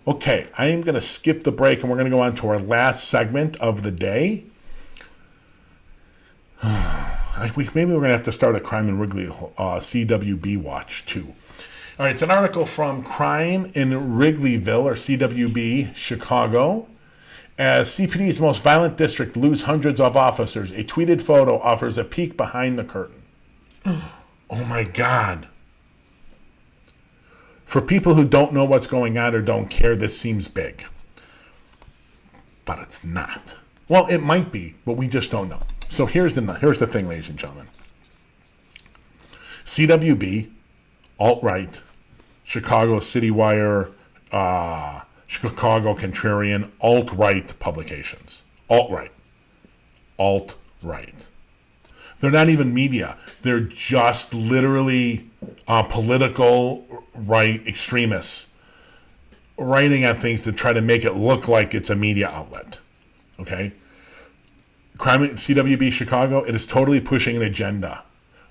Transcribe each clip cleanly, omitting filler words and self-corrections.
Okay, I am going to skip the break and we're going to go on to our last segment of the day. Maybe we're going to have to start a Crime in Wrigley CWB watch too. All right, it's an article from Crime in Wrigleyville, or CWB Chicago. As CPD's most violent district lose hundreds of officers, a tweeted photo offers a peek behind the curtain. Oh my God. For people who don't know what's going on or don't care, this seems big. But it's not. Well, it might be, but we just don't know. So here's the thing, ladies and gentlemen. CWB, alt-right, Chicago Citywire, Chicago Contrarian, alt-right publications. Alt-right. Alt-right. They're not even media. They're just literally political right extremists writing on things to try to make it look like it's a media outlet. Okay? Crime at CWB Chicago, it is totally pushing an agenda.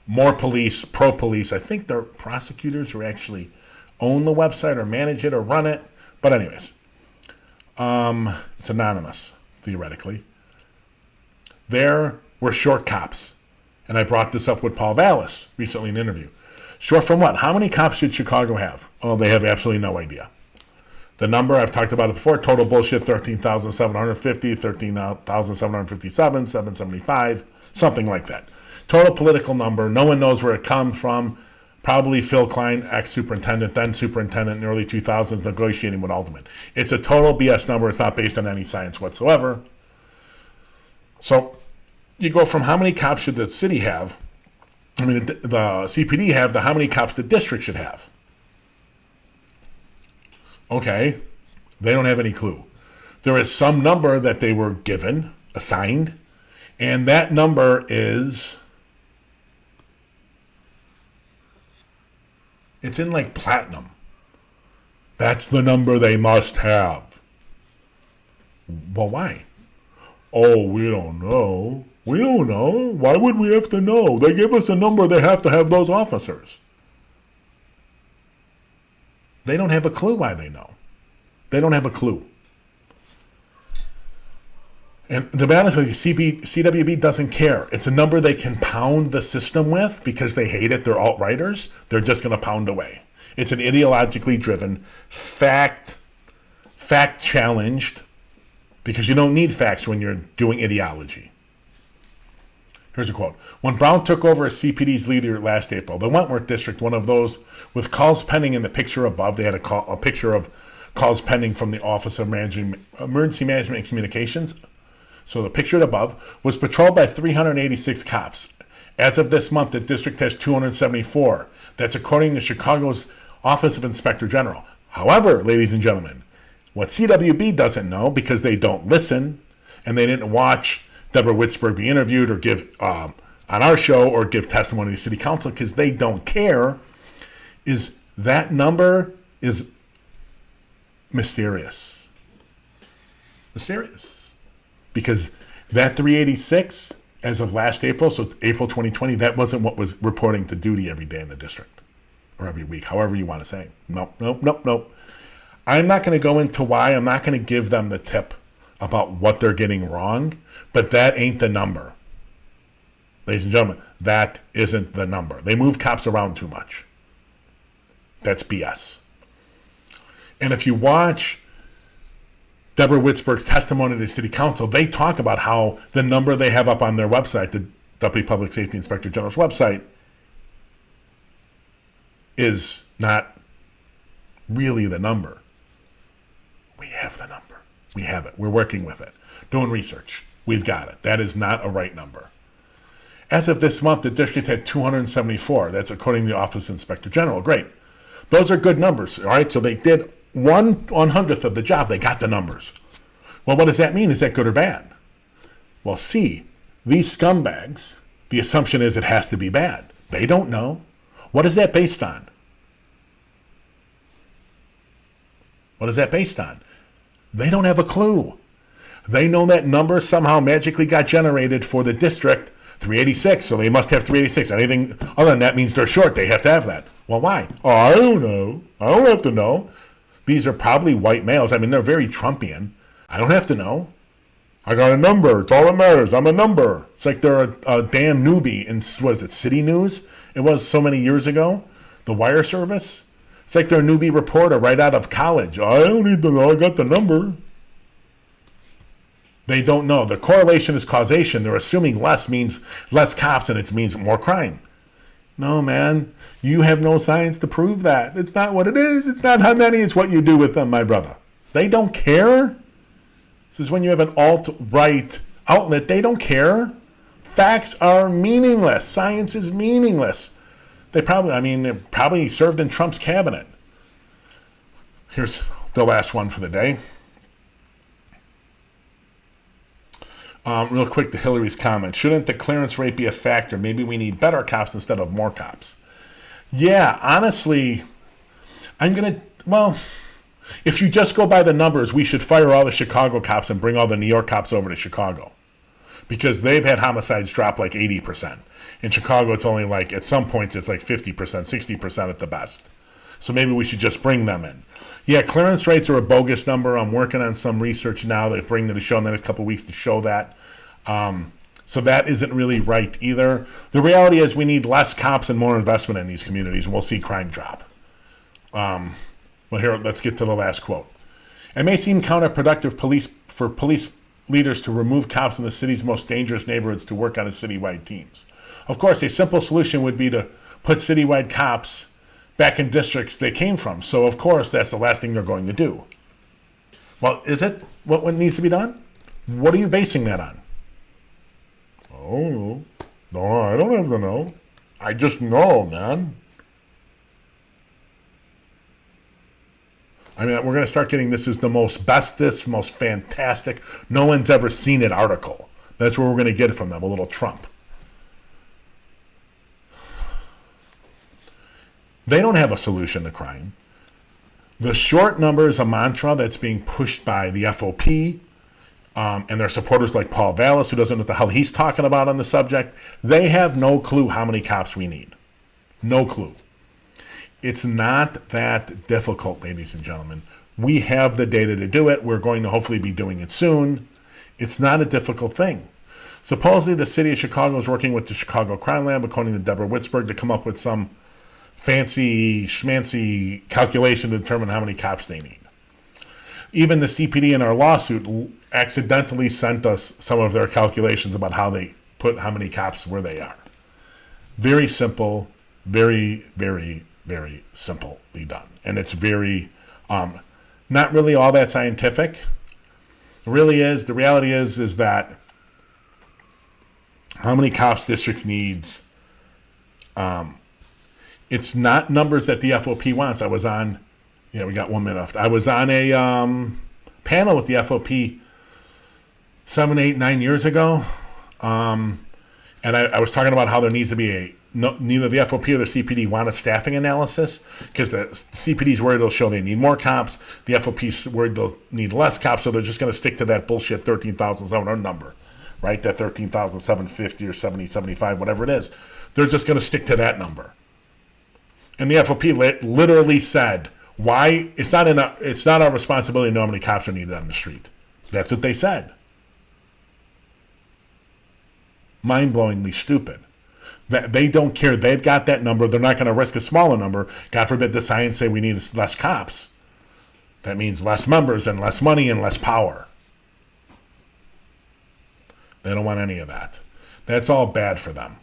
More police, pro-police. I think they're prosecutors who actually own the website or manage it or run it. But anyways, it's anonymous, theoretically. There were short cops. And I brought this up with Paul Vallis recently in an interview. Short from what? How many cops should Chicago have? Oh, they have absolutely no idea. The number, I've talked about it before, total bullshit, 13,750, 13,757, 775, something like that. Total political number, no one knows where it comes from. Probably Phil Klein, ex-superintendent, then superintendent in the early 2000s, negotiating with Alderman. It's a total BS number. It's not based on any science whatsoever. So you go from how many cops should the city have, the CPD have, to how many cops the district should have. Okay, they don't have any clue. There is some number that they were given, assigned, and that number is, it's in like platinum. That's the number they must have. Well, why? Oh, we don't know. We don't know. Why would we have to know? They give us a number, they have to have those officers. They don't have a clue why they know. They don't have a clue. And to be honest with you, CWB doesn't care. It's a number they can pound the system with because they hate it. They're alt-righters. They're just going to pound away. It's an ideologically driven, fact-challenged, because you don't need facts when you're doing ideology. Here's a quote. When Brown took over as CPD's leader last April, the Wentworth District, one of those with calls pending in the picture above, they had a picture of calls pending from the Office of Emergency Management and Communications. So the picture above was patrolled by 386 cops. As of this month, the district has 274. That's according to Chicago's Office of Inspector General. However, ladies and gentlemen, what CWB doesn't know, because they don't listen, and they didn't watch Deborah Witzberg be interviewed or give on our show or give testimony to the city council because they don't care, is that number is mysterious. Mysterious. Because that 386, as of last April, so April 2020, that wasn't what was reporting to duty every day in the district. Or every week, however you want to say. Nope. I'm not going to go into why. I'm not going to give them the tip about what they're getting wrong, but that ain't the number. Ladies and gentlemen, that isn't the number. They move cops around too much. That's BS. And if you watch Deborah Witzberg's testimony to the city council, they talk about how the number they have up on their website, the Deputy Public Safety Inspector General's website, is not really the number. We have the number. We have it. We're working with it. Doing research. We've got it. That is not a right number. As of this month, the district had 274. That's according to the Office of Inspector General. Great. Those are good numbers. All right. So they did 1/100th of the job. They got the numbers. Well, what does that mean? Is that good or bad? Well, see, these scumbags, the assumption is it has to be bad. They don't know. What is that based on? What is that based on? They don't have a clue. They know that number somehow magically got generated for the district, 386, so they must have 386. Anything other than that means they're short. They have to have that. Well, why? Oh, I don't know. I don't have to know. These are probably white males. I mean, they're very Trumpian. I don't have to know. I got a number. It's all that matters. I'm a number. It's like they're a damn newbie in, what is it, City News? It was so many years ago. The wire service. It's like they're a newbie reporter right out of college. I don't need to know. I got the number. They don't know. The correlation is causation. They're assuming less means less cops and it means more crime. No, man. You have no science to prove that. It's not what it is. It's not how many. It's what you do with them, my brother. They don't care. This is when you have an alt-right outlet. They don't care. Facts are meaningless. Science is meaningless. They probably served in Trump's cabinet. Here's the last one for the day. Real quick to Hillary's comment. Shouldn't the clearance rate be a factor? Maybe we need better cops instead of more cops. Yeah, honestly, if you just go by the numbers, we should fire all the Chicago cops and bring all the New York cops over to Chicago. Because they've had homicides drop like 80%. In Chicago, it's only like, at some points, it's like 50%, 60% at the best. So maybe we should just bring them in. Yeah, clearance rates are a bogus number. I'm working on some research now that bring to the show in the next couple of weeks to show that. So that isn't really right either. The reality is we need less cops and more investment in these communities, and we'll see crime drop. Well, here, let's get to the last quote. It may seem counterproductive for police leaders to remove cops in the city's most dangerous neighborhoods to work on citywide teams. Of course, a simple solution would be to put citywide cops back in districts they came from. So, of course, that's the last thing they're going to do. Well, is it what needs to be done? What are you basing that on? Oh, no, I don't have to know. I just know, man. I mean, we're going to start getting this is the most bestest, most fantastic, no one's ever seen it article. That's where we're going to get it from them, a little Trump. They don't have a solution to crime. The short number is a mantra that's being pushed by the FOP and their supporters like Paul Vallis, who doesn't know what the hell he's talking about on the subject. They have no clue how many cops we need. No clue. It's not that difficult, ladies and gentlemen. We have the data to do it. We're going to hopefully be doing it soon. It's not a difficult thing. Supposedly, the city of Chicago is working with the Chicago Crime Lab, according to Deborah Witzberg, to come up with some fancy schmancy calculation to determine how many cops they need. Even the CPD in our lawsuit accidentally sent us some of their calculations about how they put how many cops where they are. Very simple, very, very, very simply done. And it's very, not really all that scientific. It really is. The reality is that how many cops district needs, it's not numbers that the FOP wants. I was on, we got 1 minute left. I was on a panel with the FOP 7, 8, 9 years ago. And I was talking about how there needs to be neither the FOP or the CPD want a staffing analysis because the CPD's worried it'll show they need more cops. The FOP's worried they'll need less cops, so they're just going to stick to that bullshit 13,700 number, right? That 13,750 or 70, 75, whatever it is. They're just going to stick to that number. And the FOP literally said, "Why? It's not our responsibility to know how many cops are needed on the street." That's what they said. Mind-blowingly stupid. They don't care. They've got that number. They're not going to risk a smaller number. God forbid the science say we need less cops. That means less members and less money and less power. They don't want any of that. That's all bad for them.